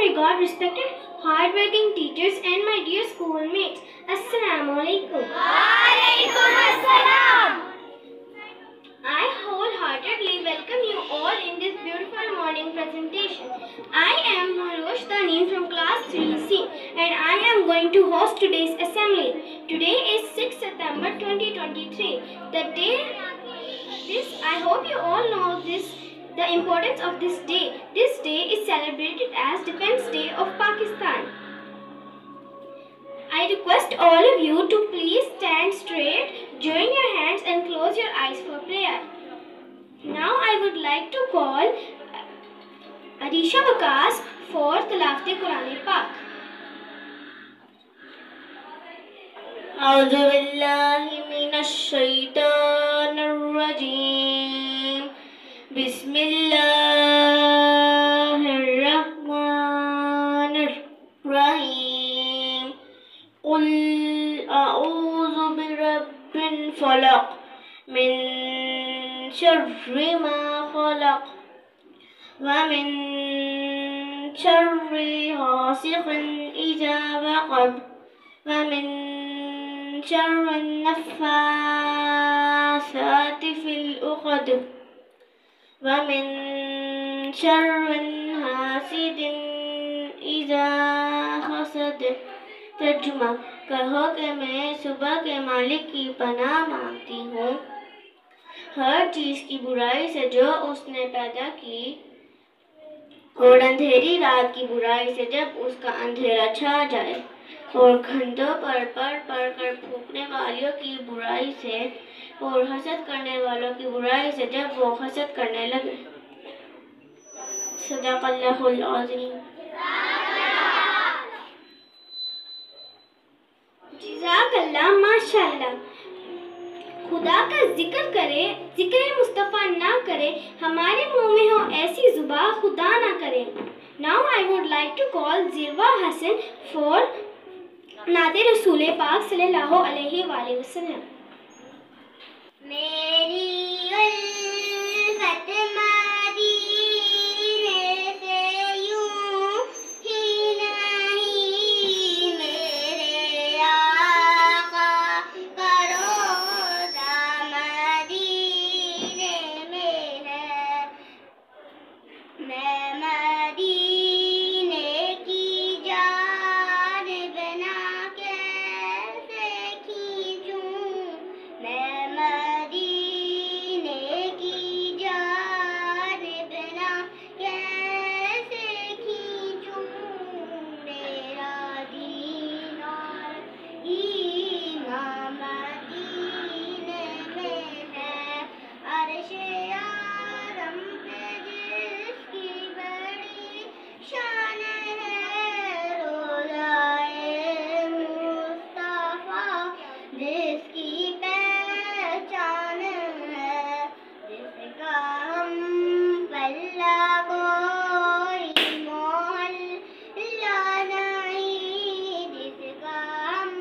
regard, respected, hard-working teachers and my dear schoolmates. Assalamu alaikum. Waalaikum assalam. I wholeheartedly welcome you all in this beautiful morning presentation. I am Marosh Taneem from class 3C and I am going to host today's assembly. Today is 6 September 2023. I hope you all know the importance of this day. This day is celebrated as Defense Day of Pakistan. I request all of you to please stand straight, join your hands and close your eyes for prayer. Now I would like to call Arisha Waqas for Tilawat Quran Pak. A'udhu billahi minash shaitanir rajim. Bismillahirrahmanirrahim. Qul a'udhu birabbil falaq min sharri ma khalaq wa min sharri ghasiqin idha waqab wa min sharri an-naffathati fil 'uqad wa min sharri hasidin idha hasad. तर्जुमा, कहो कि मैं सुबह के मालिक की पनाह मांगती हूँ हर चीज़ की बुराई से जो उसने पैदा की और अंधेरी रात की बुराई से जब उसका अंधेरा छा जाए और घंटों पर पढ़ कर फूंकने वालों की बुराई से और हसद करने वालों की बुराई से जब वो हसद करने लगे। सदाकल्लाहुल अज़ीम। जज़ाकल्लाह, माशाअल्लाह। खुदा का जिक्र करे, जिक्र मुस्तफ़ा ना करे, हमारे मुंह में हो ऐसी जुबान खुदा ना करे। Now I would like to call Zirwa Hassan for नाते रसूल पाक सल्लल्लाहु अलैहि वसल्लम। मेरी उल्फत मदीने से यूं ही नहीं, मेरे आका का रोज़ा मदीने में है। मैं मदीने की जानिब ना कैसे खींचूं, मैं मदीने की जानिब ना कैसे खींचूं। मेरा दीन और ईमान मदीने में है। अर्शे आज़म पे जिसकी बड़ी शान है, रोज़ाए मुस्तफ़ा जिसकी पहचान है। जिसका हम पल्ला कोई मोहल्ला नहीं, जिसका हम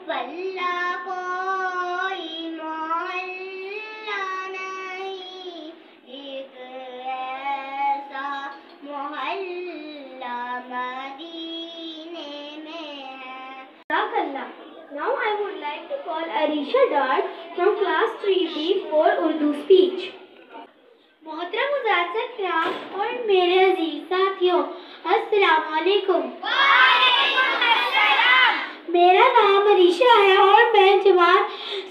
पल्ला कोई मोहल्ला नहीं, एक ऐसा मोहल्ला मदीने में है। जज़ाकल्लाह। Now I would like to call Arisha Dart from class 3B for Urdu speech. मोहतरम मुज़ाहिर किराम और मेरे अजीज साथियों, अस्सलामु अलैकुम। वालेकुम अस्सलाम। मेरा नाम अरीशा है और मैं जमात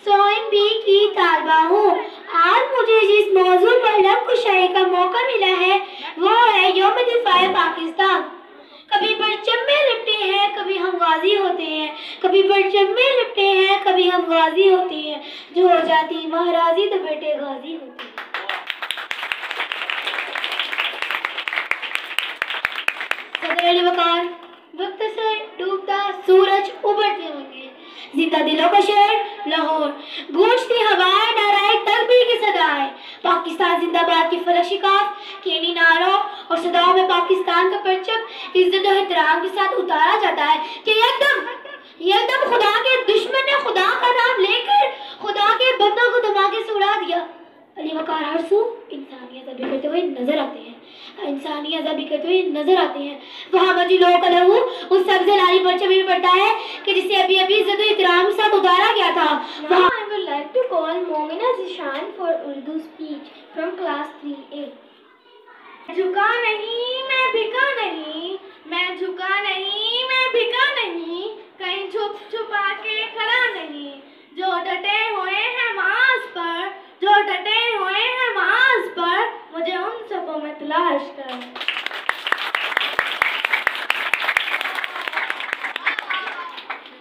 100B की तालिबा हूँ। आज मुझे जिस मौजू पर लब कुशाई का मौका मिला है वो है यौम दिफाए पाकिस्तान। कभी परचम में लिपटे हैं, कभी हम गाजी होते हैं, कभी परचम में लिपटे हैं, कभी हम गाजी होते हैं। जो हो जाती महाराजी तो बेटे गाजी होते हैं। सदर अली वकार, वक्त से डूबता सूरज उभरते होंगे, जिंदा दिलों का शहर लाहौर, गूंजती हवाएं, नाराए तकबीर की सदाएं, पाकिस्तान जिंदाबाद की फलक शिकाफ, केनी नारों और सदाओं में पाकिस्तान का परचम इज्जत और एहतराम के साथ उतारा जाता है कि एकदम खुदा के दुश्मन ने खुदा का नाम लेकर खुदा के बंदों को धमाके से उड़ा दिया। अली वकार हर सू इंसानियत अभी करते हुए नजर आते हैं। इंसानी आजादी करते हुए नजर आते हैं। वहाँ मजी लोग कलहू उस सबसे लाली पर्चे में भी पड़ता है कि जिसे अभी अभी इज्जत और इकराम के साथ उतारा गया था। Now I would like to call Momina Zishan for Urdu speech from class 3A. झुका नहीं मैं भिका नहीं, मैं झुका नहीं मैं भिका नहीं, कहीं छुप छुपा के खड़ा नहीं, जो डटे हुए हैं माज पर, जो डटे हुए हैं माज पर, मुझे उन सबों में तलाश कर।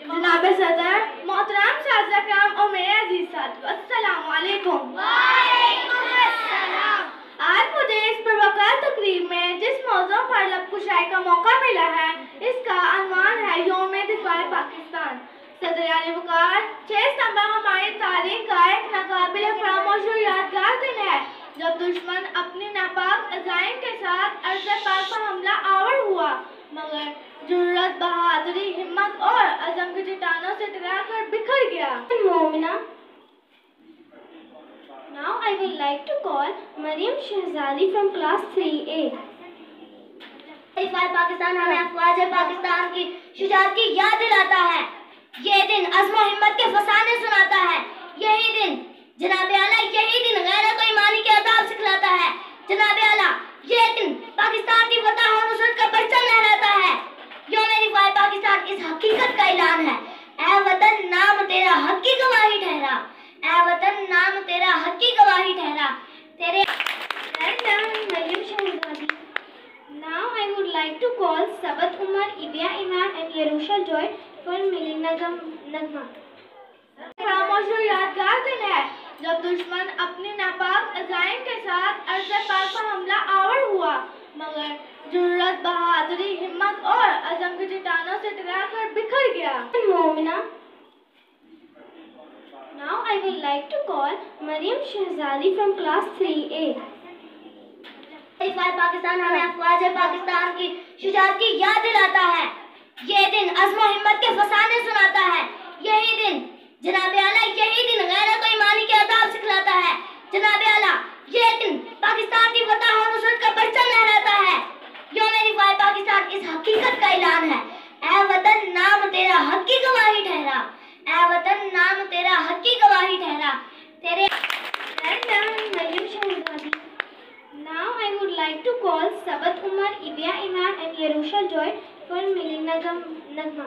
जनाब सदर, मोहतरम शाज़ और मेरे अजीज साथियों, अस्सलाम वालेकुम। आज मुझे इस पुरवकार तकरीब में जिस मौजू पर लबकुशाई का मौका मिला है, इसका अनवान है यौम दिफाए पाकिस्तान। सदर आली वकार 6 सितंबर हमारी तारीख का एक नाकाबिल फरामोश और यादगार दिन है, जब दुश्मन अपनी नापाक अज़ाइम के साथ अर्ज़ पाक पर हमला आवर हुआ, मगर जुर्रत, बहादुरी, हिम्मत और अज़म की चट्टानों से टकराकर बिखर गया। Momina. Now I would like to call Mariam Shahzadi from class 3A. Pakistan हमें अफवाज पाकिस्तान की शुजाअत की याद दिलाता है। ये दिन अज़्म और हिम्मत के फसाने सुनाता है। यही दिन जनाब आला, यही दिन गैरत और ईमानी के अदाब सिखलाता है। जनाब आला, ये दिन पाकिस्तान की फतह और नुसरत का परचम लहराता है। यौम दिफाए पाकिस्तान इस हकीकत का ऐलान है। ऐ वतन नाम तेरा हक की गवाही ठहरा, ऐ वतन नाम तेरा हक की गवाही ठहरा। तेरे Mariam Shahzadi. Now I would like to call Sabat Umar, Ibia Iman and Yerusha Joy for Milina Nagma. फरामोश और यादगार दिन है, जब दुश्मन अपनी नापाक अज़ाइम के साथ अर्ज़ पाक पर हमला आवर हुआ, मगर जुर्रत, बहादुरी, हिम्मत और अज़म की चट्टानों से टकराकर बिखर गया। Momina. Now I would like to call Mariam Shahzadi from class 3A. Pakistan हमें अफवाज पाकिस्तान की शुजाअत की याद दिलाता है। ये दिन अज़्म और हिम्मत के फसाने सुनाता है। यही दिन जनाब आला, यही दिन गैरत और ईमानी के अदाब सिखलाता है। जनाब आला, ये दिन पाकिस्तान की फतह और नुसरत का परचम लहराता है। यौम दिफाए पाकिस्तान इस हकीकत का ऐलान है। ऐ वतन नाम तेरा हक की गवाही ठहरा, ऐ वतन नाम तेरा हक की गवाही ठहरा। तेरे Mariam Shahzadi. Now I would like to call Sabat Umar, Ibia Iman and Yerusha Joy for Milina Nagma.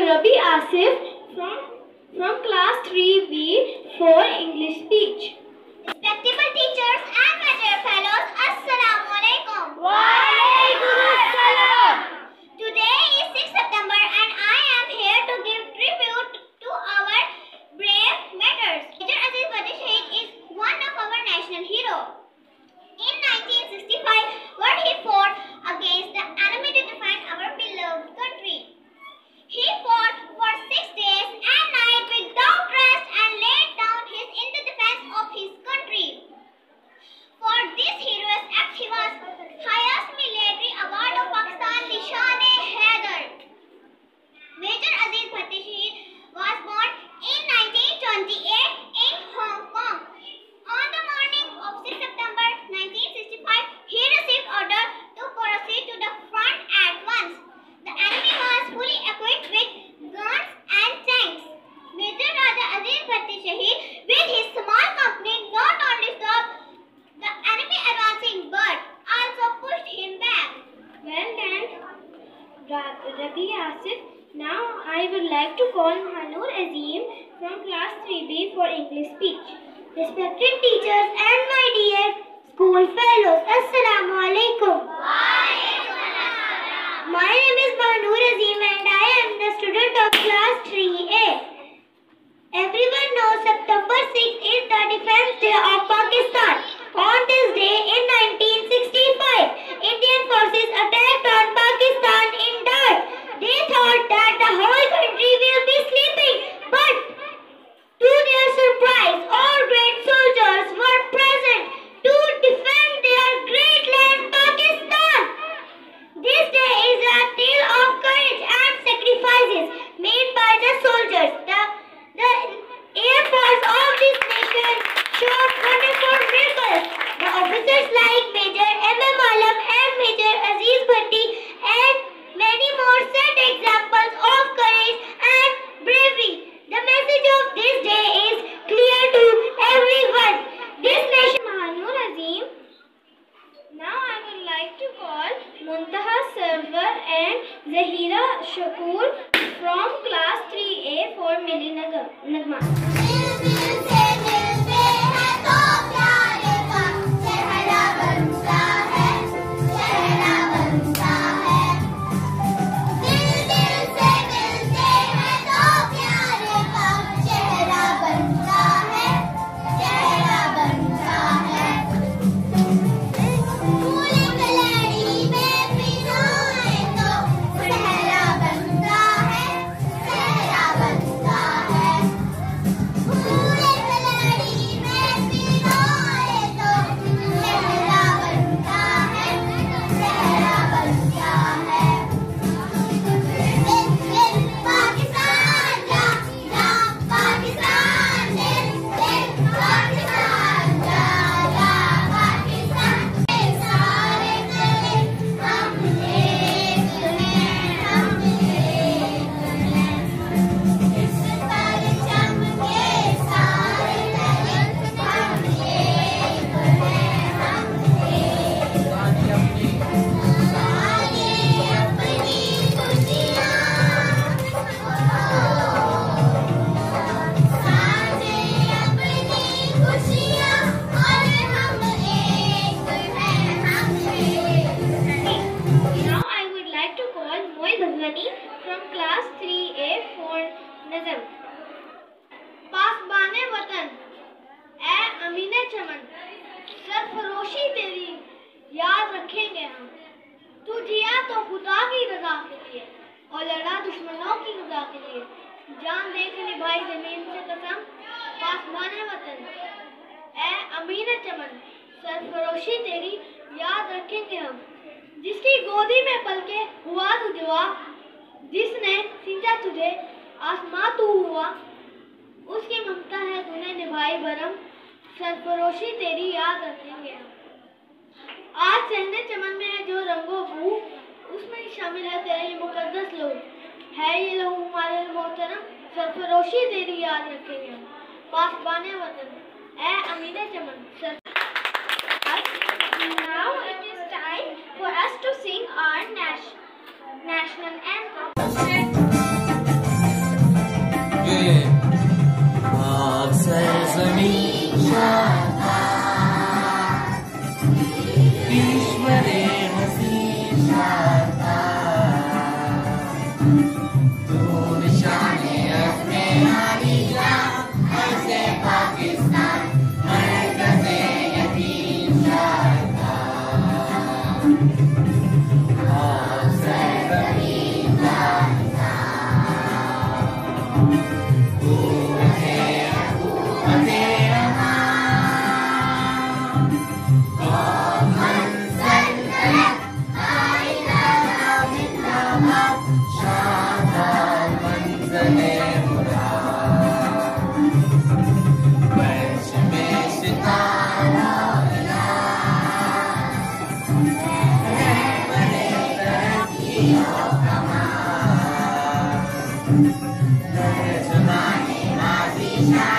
Rabi Asif from class 3B for English speech. Respectable teachers and my dear fellows, Assalamu alaikum. Today is 6th September and I am here to give tribute to our brave martyrs. Major Aziz Badi Shahid is one of our national heroes. In 1965, when he fought against the enemy to defend our beloved country. He fought for 6 days and nights without rest and laid down his in the defense of Shahid with his small company not only stopped the enemy advancing but also pushed him back. Well done, Rabi Asif. Now I would like to call Mahanur Azim from class 3B for English speech. Respected teachers and my dear school fellows, Assalamu alaikum. My name is Mahanur Azim and I am the student of class 3A. Everyone knows September 6th is the Defense Day of Pakistan. On this day in 1965, Indian forces attacked on Pakistan in Dar. They thought that the whole country will be sleeping, but to their surprise, all great soldiers were present to defend their great land Pakistan. This day is a tale of courage and sacrifices made by the soldiers. The Air Force of this nation showed wonderful miracles. The officers like Major M.M. Alam and Major Aziz Bhatti and many more set examples of courage and bravery. The message of this day is clear to everyone. This nation. Mahanur Azim. Now I would like to call Muntaha Sarwar and Zahira Shakur from class 3A for Mili Nagma. From class 3A for Nazam. पासबाने वतन ए अमीने चमन सरफरोशी तेरी याद रखेंगे हम। तू जिया तो खुदा की रजा के लिए और लड़ा दुश्मनों की रजा के लिए। जान दे के निभाई जमीन से कसम। पासबाने वतन ए अमीने चमन सरफरोशी तेरी याद रखेंगे हम। जिसकी गोदी में पल के हुआ तू जवा, जिसने सींचा तुझे आसमां तू हुआ, उसकी ममता है तूने निभाई भरम। सरफरोशी तेरी याद रखेंगे हम। आज सहने चमन में है जो रंगो बू, उसमें शामिल है तेरे ये मुकद्दस लोग। है ये लहू हमारे मोहतरम, सरफरोशी तेरी याद रखेंगे हम। पासबाने वतन ए अमीने चमन। Now it is time for us to sing our national anthem. Nah.